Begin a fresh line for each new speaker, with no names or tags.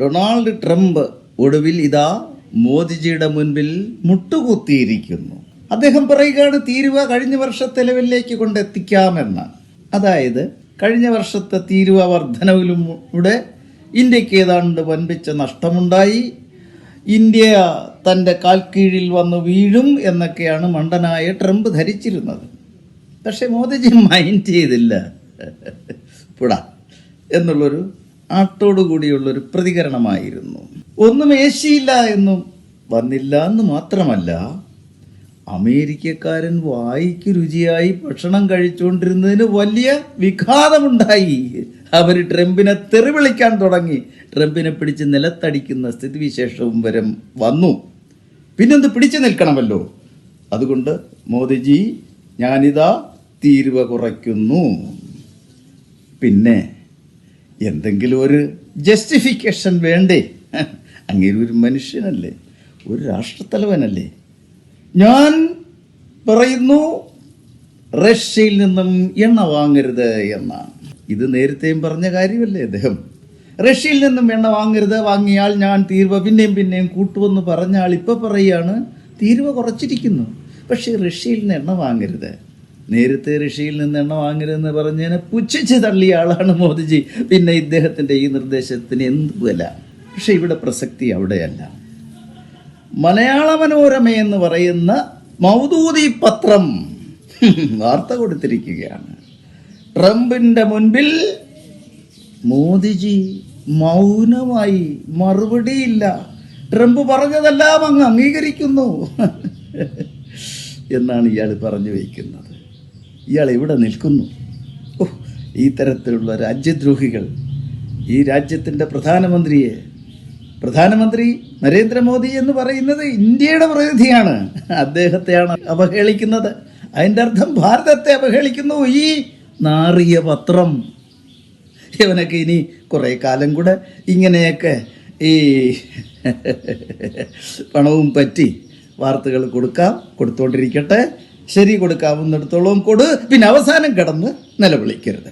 Donald Trump ഒടുവിൽ ഇതാ മോദിജിയുടെ മുൻപിൽ മുട്ടുകുത്തിയിരിക്കുന്നു. അദ്ദേഹം പറയുകയാണ് തീരുവ കഴിഞ്ഞ വർഷത്തെ ലെവലിലേക്ക് കൊണ്ടെത്തിക്കാമെന്ന്. അതായത് കഴിഞ്ഞ വർഷത്തെ തീരുവ വർധനവിലൂടെ ഇന്ത്യക്ക് ഏതാണ്ട് വൻപിച്ച നഷ്ടമുണ്ടായി, ഇന്ത്യ തൻ്റെ കാൽക്കീഴിൽ വന്ന് വീഴും എന്നൊക്കെയാണ് മണ്ടനായ ട്രംപ് ധരിച്ചിരുന്നത്. പക്ഷെ മോദിജി മൈൻഡ് ചെയ്തില്ല. പുടാ എന്നുള്ളൊരു ആട്ടോടുകൂടിയുള്ളൊരു പ്രതികരണമായിരുന്നു. ഒന്നും ഏശിയില്ല എന്നും വന്നില്ല എന്ന് മാത്രമല്ല, അമേരിക്കക്കാരൻ വായിക്ക് രുചിയായി ഭക്ഷണം കഴിച്ചുകൊണ്ടിരുന്നതിന് വലിയ വിഘാതമുണ്ടായി. അവർ ട്രംപിനെ തെറി വിളിക്കാൻ തുടങ്ങി. ട്രംപിനെ പിടിച്ച് നിലത്തടിക്കുന്ന സ്ഥിതിവിശേഷവും വരെ വന്നു. പിന്നെന്ത് പിടിച്ചു നിൽക്കണമല്ലോ. അതുകൊണ്ട് മോദിജി ഞാനിതാ തീരുവ കുറയ്ക്കുന്നു. പിന്നെ എന്തെങ്കിലും ഒരു ജസ്റ്റിഫിക്കേഷൻ വേണ്ടേ? അങ്ങനെ ഒരു മനുഷ്യനല്ലേ, ഒരു രാഷ്ട്രത്തലവനല്ലേ. ഞാൻ പറയുന്നു റഷ്യയിൽ നിന്നും എണ്ണ വാങ്ങരുത് എന്നാണ്. ഇത് നേരത്തെയും പറഞ്ഞ കാര്യമല്ലേ അദ്ദേഹം. റഷ്യയിൽ നിന്നും എണ്ണ വാങ്ങരുത്, വാങ്ങിയാൽ ഞാൻ തീരുവ പിന്നെയും കൂട്ടുമെന്ന് പറഞ്ഞാൽ ഇപ്പോൾ പറയുകയാണ് തീരുവ കുറച്ചിരിക്കുന്നു. പക്ഷേ റഷ്യയിൽ നിന്ന് എണ്ണ വാങ്ങരുത്. നേരത്തെ റഷ്യയിൽ നിന്ന് എണ്ണ വാങ്ങരുതെന്ന് പറഞ്ഞതിനെ പുച്ഛിച്ച് തള്ളിയ ആളാണ് മോദിജി. പിന്നെ ഇദ്ദേഹത്തിൻ്റെ ഈ നിർദ്ദേശത്തിന് എന്ത് വില? പക്ഷെ ഇവിടെ പ്രസക്തി അവിടെയല്ല. മലയാള മനോരമ എന്ന് പറയുന്ന മൗദൂദി പത്രം വാർത്ത കൊടുത്തിരിക്കുകയാണ്. ട്രംപിൻ്റെ മുൻപിൽ മോദിജി മൗനമായി, മറുപടിയില്ല. ട്രംപ് പറഞ്ഞതെല്ലാം അങ്ങ് അംഗീകരിക്കുന്നു എന്നാണ് ഇയാൾ പറഞ്ഞു വയ്ക്കുന്നത്. ഇയാൾ എവിടെ നിൽക്കുന്നു? ഈ തരത്തിലുള്ള രാജ്യദ്രോഹികൾ ഈ രാജ്യത്തിൻ്റെ പ്രധാനമന്ത്രി നരേന്ദ്രമോദി എന്ന് പറയുന്നത് ഇന്ത്യയുടെ പ്രതിനിധിയാണ്. അദ്ദേഹത്തെയാണ് അവഹേളിക്കുന്നത്. അതിൻ്റെ അർത്ഥം ഭാരതത്തെ അവഹേളിക്കുന്നു ഈ നാറിയ പത്രം. ഇവനൊക്കെ ഇനി കുറേ കാലം കൂടെ ഇങ്ങനെയൊക്കെ ഈ പണവും പറ്റി വാർത്തകൾ കൊടുത്തുകൊണ്ടിരിക്കട്ടെ. ശരി, കൊടുക്കാവുന്നിടത്തോളം പിന്നെ അവസാനം കിടന്ന് നിലവിളിക്കരുത്.